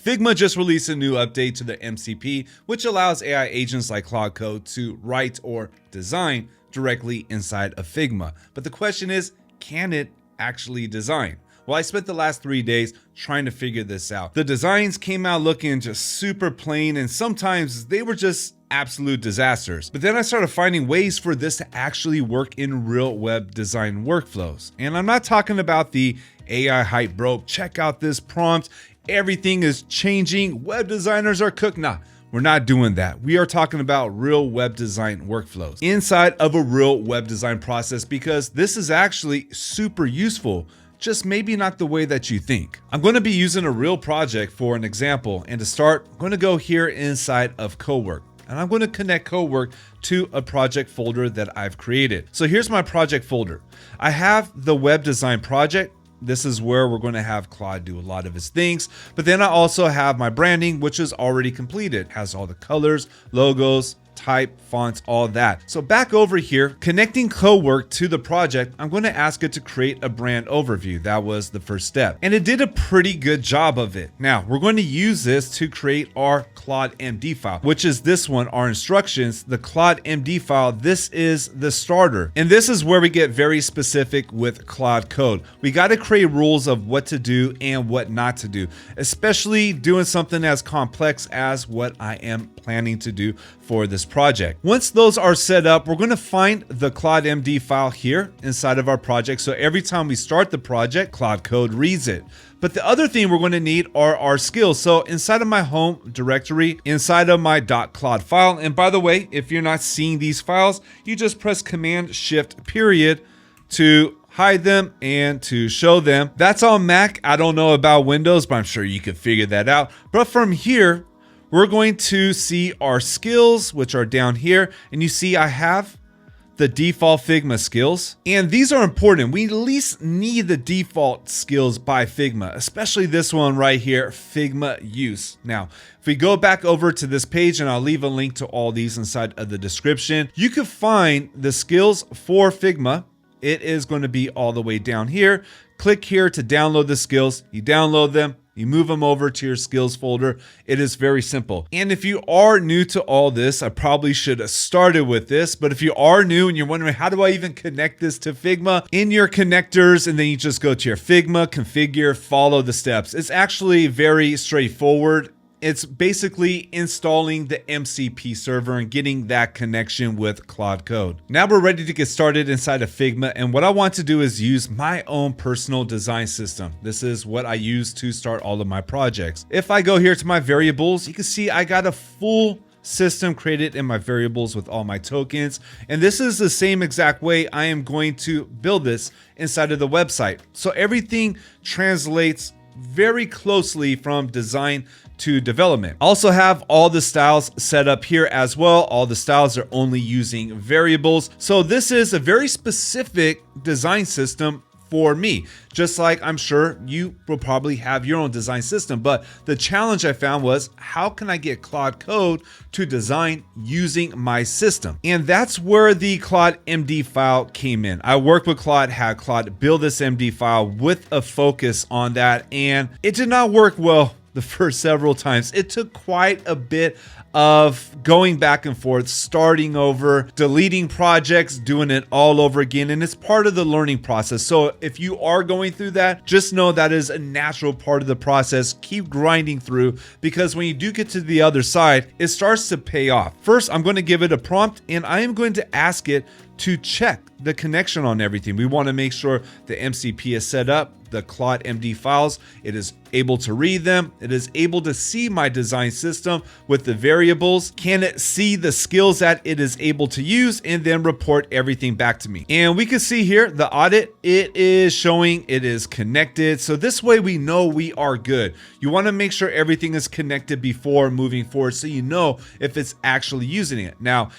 Figma just released a new update to the MCP, which allows AI agents like Claude Code to write or design directly inside of Figma. But the question is, can it actually design? Well, I spent the last 3 days trying to figure this out. The designs came out looking just super plain, and sometimes they were just absolute disasters. But then I started finding ways for this to actually work in real web design workflows. And I'm not talking about the AI hype broke, check out this prompt, everything is changing, web designers are cooked. Nah, we're not doing that. We are talking about real web design workflows inside of a real web design process, because this is actually super useful, just maybe not the way that you think. I'm going to be using a real project for an example, and to start, I'm going to go here inside of Cowork, and I'm going to connect Cowork to a project folder that I've created. So here's my project folder. I have the web design project. This is where we're going to have Claude do a lot of his things. But then I also have my branding, which is already completed. It has all the colors, logos, type, fonts, all that. So back over here, connecting Cowork to the project, I'm going to ask it to create a brand overview. That was the first step. And it did a pretty good job of it. Now we're going to use this to create our Claude MD file, which is this one, our instructions, the Claude MD file. This is the starter. And this is where we get very specific with Claude Code. We got to create rules of what to do and what not to do, especially doing something as complex as what I am planning to do for this project. Once those are set up, we're going to find the Claude MD file here inside of our project. So every time we start the project, Claude Code reads it. But the other thing we're going to need are our skills. So inside of my home directory, inside of my .claude file, and by the way, if you're not seeing these files, you just press Command-Shift- to hide them and to show them. That's on Mac. I don't know about Windows, but I'm sure you can figure that out. But from here, we're going to see our skills, which are down here. And you see I have the default Figma skills. And these are important. We at least need the default skills by Figma, especially this one right here, Figma use. Now, if we go back over to this page, and I'll leave a link to all these inside of the description, you can find the skills for Figma. It is going to be all the way down here. Click here to download the skills. You download them. You move them over to your skills folder. It is very simple. And if you are new to all this, I probably should have started with this, but if you are new and you're wondering, how do I even connect this to Figma? In your connectors, and then you just go to your Figma, configure, follow the steps. It's actually very straightforward. It's basically installing the MCP server and getting that connection with Claude Code. Now we're ready to get started inside of Figma. And what I want to do is use my own personal design system. This is what I use to start all of my projects. If I go here to my variables, you can see I got a full system created in my variables with all my tokens. And this is the same exact way I am going to build this inside of the website. So everything translates very closely from design to development. Also have all the styles set up here as well. All the styles are only using variables. So this is a very specific design system for me, just like I'm sure you will probably have your own design system. But the challenge I found was, how can I get Claude Code to design using my system? And that's where the Claude MD file came in. I worked with Claude, had Claude build this MD file with a focus on that, and it did not work well the first several times. It took quite a bit of going back and forth, starting over, deleting projects, doing it all over again. And it's part of the learning process. So if you are going through that, just know that is a natural part of the process. Keep grinding through, because when you do get to the other side, it starts to pay off. First, I'm going to give it a prompt, and I am going to ask it to check the connection on everything. We want to make sure the MCP is set up, the Claude MD files, it is able to read them, it is able to see my design system with the variables, can it see the skills that it is able to use, and then report everything back to me. And we can see here the audit, it is showing it is connected. So this way we know we are good. You want to make sure everything is connected before moving forward, so you know if it's actually using it. Now,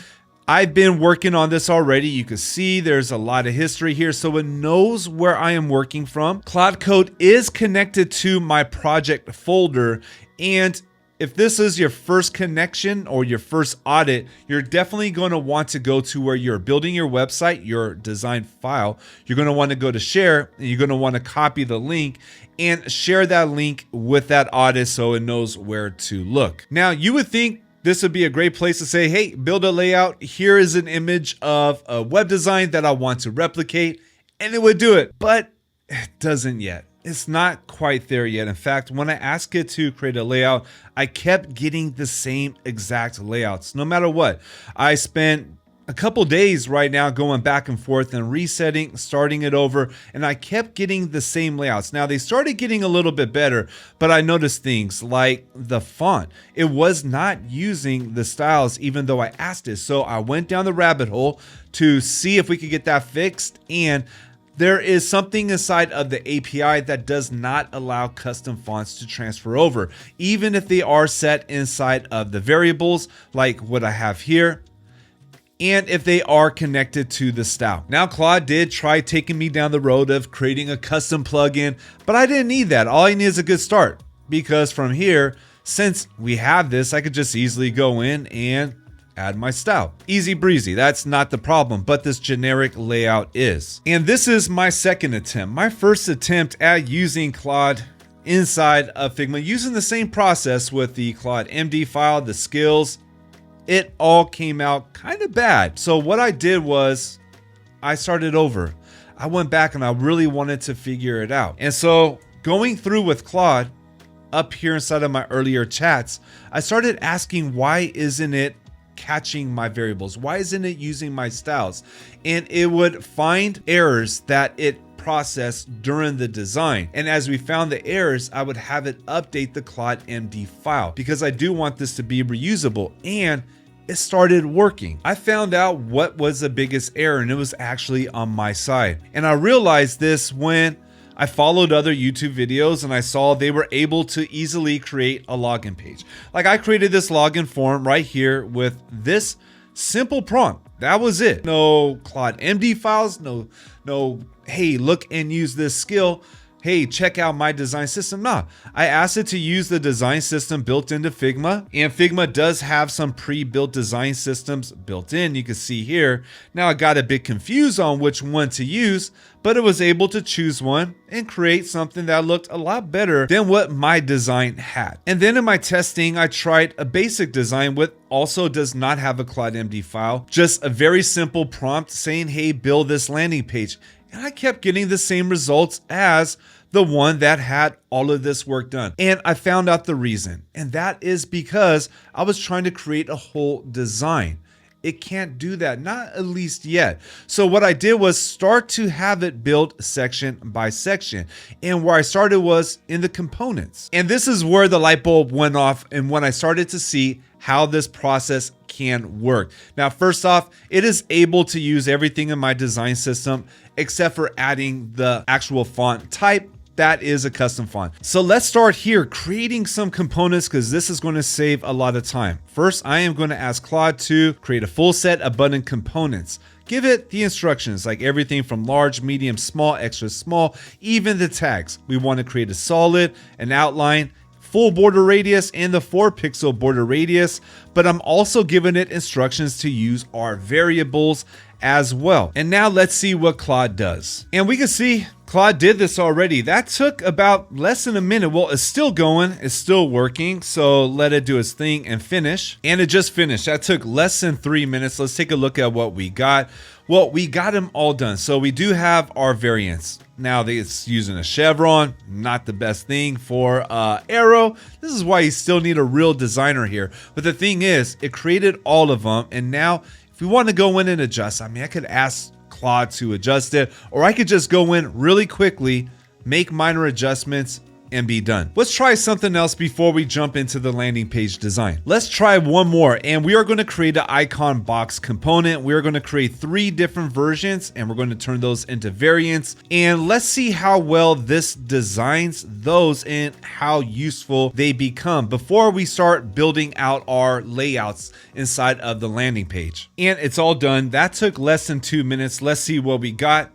I've been working on this already. You can see there's a lot of history here, so it knows where I am working from. Claude Code is connected to my project folder, and if this is your first connection or your first audit, you're definitely going to want to go to where you're building your website, your design file. You're going to want to go to share, and you're going to want to copy the link and share that link with that audit so it knows where to look. Now, you would think this would be a great place to say, hey, build a layout. Here is an image of a web design that I want to replicate, and it would do it, but it doesn't yet. It's not quite there yet. In fact, when I asked it to create a layout, I kept getting the same exact layouts, no matter what. I spent a couple days right now going back and forth and resetting, starting it over, and I kept getting the same layouts. Now, they started getting a little bit better, but I noticed things like the font. It was not using the styles even though I asked it. So I went down the rabbit hole to see if we could get that fixed, and there is something inside of the API that does not allow custom fonts to transfer over, even if they are set inside of the variables like what I have here, and if they are connected to the style. Now, Claude did try taking me down the road of creating a custom plugin, but I didn't need that. All I need is a good start, because from here, since we have this, I could just easily go in and add my style. Easy breezy, that's not the problem, but this generic layout is. And this is my second attempt. My first attempt at using Claude inside of Figma, using the same process with the Claude MD file, the skills, it all came out kind of bad. So what I did was I started over. I went back and I really wanted to figure it out. And so going through with Claude up here inside of my earlier chats, I started asking, why isn't it catching my variables? Why isn't it using my styles? And it would find errors that it processed during the design. And as we found the errors, I would have it update the Claude MD file, because I do want this to be reusable, and it started working. I found out what was the biggest error, and it was actually on my side. And I realized this when I followed other YouTube videos and I saw they were able to easily create a login page. Like, I created this login form right here with this simple prompt. That was it. No Claude MD files, no, hey, look and use this skill. Hey, check out my design system. Nah, I asked it to use the design system built into Figma, and Figma does have some pre-built design systems built in. You can see here. Now, I got a bit confused on which one to use, but it was able to choose one and create something that looked a lot better than what my design had. And then in my testing, I tried a basic design with also does not have a Claude MD file, just a very simple prompt saying, hey, build this landing page. And I kept getting the same results as the one that had all of this work done. And I found out the reason, and that is because I was trying to create a whole design. It can't do that, not at least yet. So what I did was start to have it built section by section. And where I started was in the components. And this is where the light bulb went off, and when I started to see how this process can work. Now, first off, it is able to use everything in my design system except for adding the actual font type. That is a custom font. So let's start here creating some components, because this is going to save a lot of time. First, I am going to ask Claude to create a full set of button components. Give it the instructions, like everything from large, medium, small, extra small, even the tags. We want to create a solid, an outline, full border radius, and the 4-pixel border radius, but I'm also giving it instructions to use our variables as well. And now let's see what Claude does. And we can see Claude did this already. That took about less than a minute. Well, it's still going, it's still working. So let it do its thing and finish. And it just finished. That took less than 3 minutes. Let's take a look at what we got. Well, we got them all done. So we do have our variants. Now it's using a chevron, not the best thing for arrow. This is why you still need a real designer here. But the thing is, it created all of them. And now if we want to go in and adjust, I mean, I could ask Claude to adjust it, or I could just go in really quickly, make minor adjustments, and be done. Let's try something else before we jump into the landing page design. Let's try one more, and we are going to create an icon box component. We are going to create 3 different versions, and we're going to turn those into variants. And let's see how well this designs those and how useful they become before we start building out our layouts inside of the landing page. And it's all done. That took less than 2 minutes. Let's see what we got.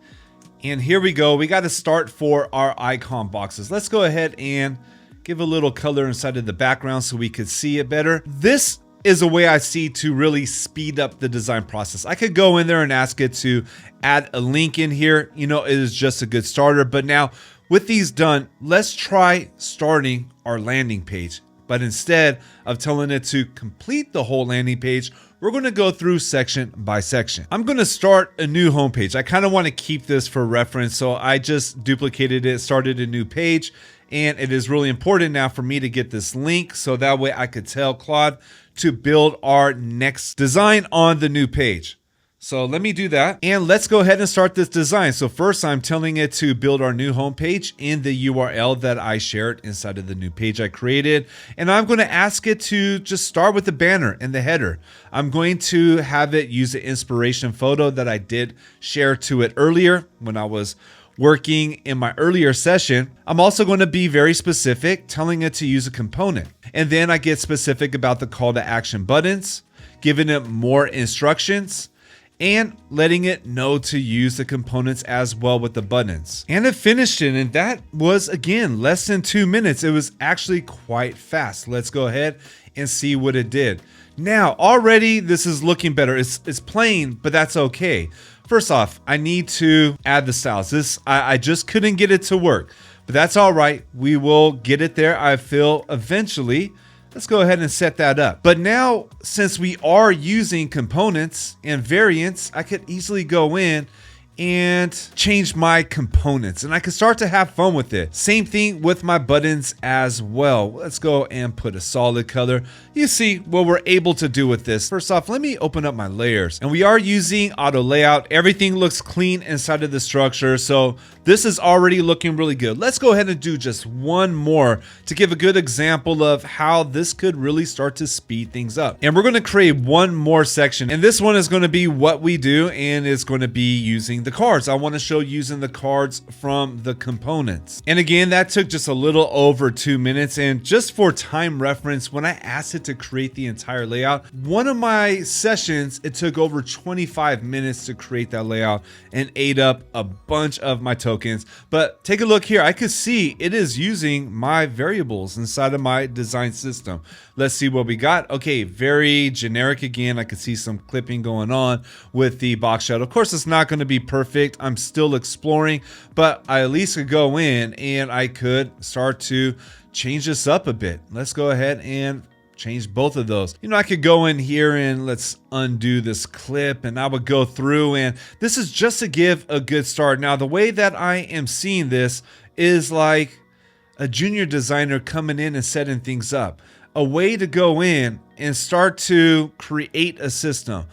And here we go. We got to start for our icon boxes. Let's go ahead and give a little color inside of the background so we could see it better. This is a way I see to really speed up the design process. I could go in there and ask it to add a link in here. You know, it is just a good starter. But now with these done, let's try starting our landing page. But instead of telling it to complete the whole landing page, we're going to go through section by section. I'm going to start a new homepage. I kind of want to keep this for reference, so I just duplicated it, started a new page, and it is really important now for me to get this link so that way I could tell Claude to build our next design on the new page. So let me do that, and let's go ahead and start this design. So first, I'm telling it to build our new homepage in the URL that I shared inside of the new page I created. And I'm going to ask it to just start with the banner and the header. I'm going to have it use the inspiration photo that I did share to it earlier when I was working in my earlier session. I'm also going to be very specific, telling it to use a component. And then I get specific about the call to action buttons, giving it more instructions, and letting it know to use the components as well with the buttons. And it finished it, and that was, again, less than 2 minutes. It was actually quite fast. Let's go ahead and see what it did. Now, already this is looking better. It's plain, but that's okay. First off, I need to add the styles. I just couldn't get it to work, but that's all right. We will get it there, I feel, eventually. Let's go ahead and set that up. But now, since we are using components and variants, I could easily go in and change my components, and I can start to have fun with it. Same thing with my buttons as well. Let's go and put a solid color. You see what we're able to do with this. First off, let me open up my layers, and we are using auto layout. Everything looks clean inside of the structure, so this is already looking really good. Let's go ahead and do just one more to give a good example of how this could really start to speed things up. And we're going to create one more section, and this one is going to be what we do, and it's going to be using the cards. I want to show using the cards from the components. And again, that took just a little over 2 minutes. And just for time reference, when I asked it to create the entire layout, one of my sessions, it took over 25 minutes to create that layout and ate up a bunch of my tokens. But take a look here. I could see it is using my variables inside of my design system. Let's see what we got. Okay, very generic again. I could see some clipping going on with the box shadow. Of course, it's not going to be perfect. I'm still exploring, but I at least could go in and I could start to change this up a bit. Let's go ahead and change both of those. You know, I could go in here and let's undo this clip, and I would go through, and this is just to give a good start. Now, the way that I am seeing this is like a junior designer coming in and setting things up. A way to go in and start to create a system.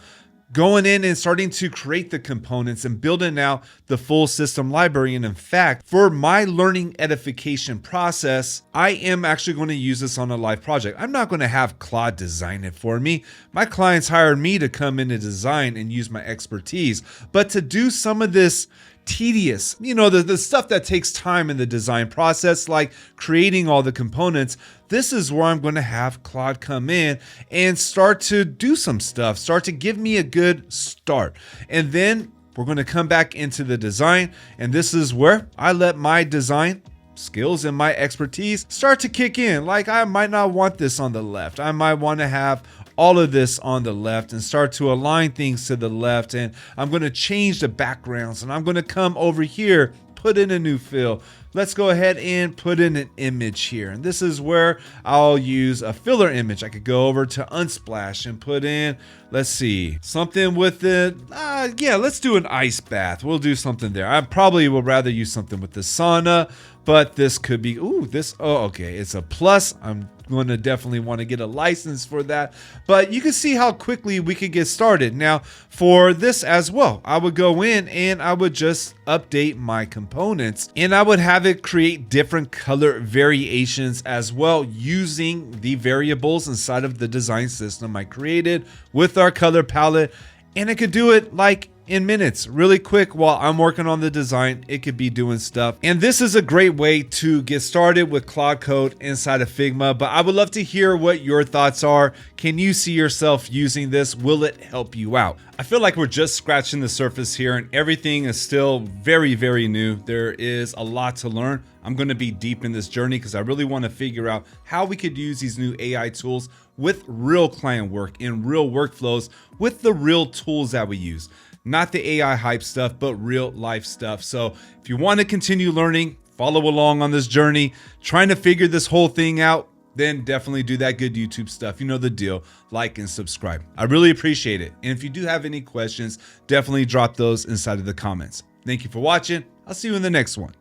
Going in and starting to create the components and building out the full system library. And in fact, for my learning edification process, I am actually going to use this on a live project. I'm not going to have Claude design it for me. My clients hired me to come in and design and use my expertise. But to do some of this tedious, you know, the stuff that takes time in the design process, like creating all the components, this is where I'm going to have Claude come in and start to do some stuff, start to give me a good start. And then we're going to come back into the design, and this is where I let my design skills and my expertise start to kick in. Like, I might not want this on the left. I might want to have all of this on the left and start to align things to the left. And I'm going to change the backgrounds, and I'm going to come over here, put in a new fill. Let's go ahead and put in an image here. And this is where I'll use a filler image. I could go over to Unsplash and put in, let's see, something with it. Yeah, let's do an ice bath. We'll do something there. I probably would rather use something with the sauna, but this could be, okay, it's a plus. I'm going to definitely want to get a license for that, but you can see how quickly we could get started. Now for this as well, I would go in and I would just update my components, and I would have it create different color variations as well using the variables inside of the design system I created with our color palette. And it could do it like in minutes, really quick. While I'm working on the design, it could be doing stuff. And this is a great way to get started with Claude Code inside of Figma, but I would love to hear what your thoughts are. Can you see yourself using this? Will it help you out? I feel like we're just scratching the surface here and everything is still very, very new. There is a lot to learn. I'm going to be deep in this journey because I really want to figure out how we could use these new AI tools with real client work and real workflows with the real tools that we use. Not the AI hype stuff, but real life stuff. So if you want to continue learning, follow along on this journey, trying to figure this whole thing out, then definitely do that good YouTube stuff. You know the deal. Like and subscribe. I really appreciate it. And if you do have any questions, definitely drop those inside of the comments. Thank you for watching. I'll see you in the next one.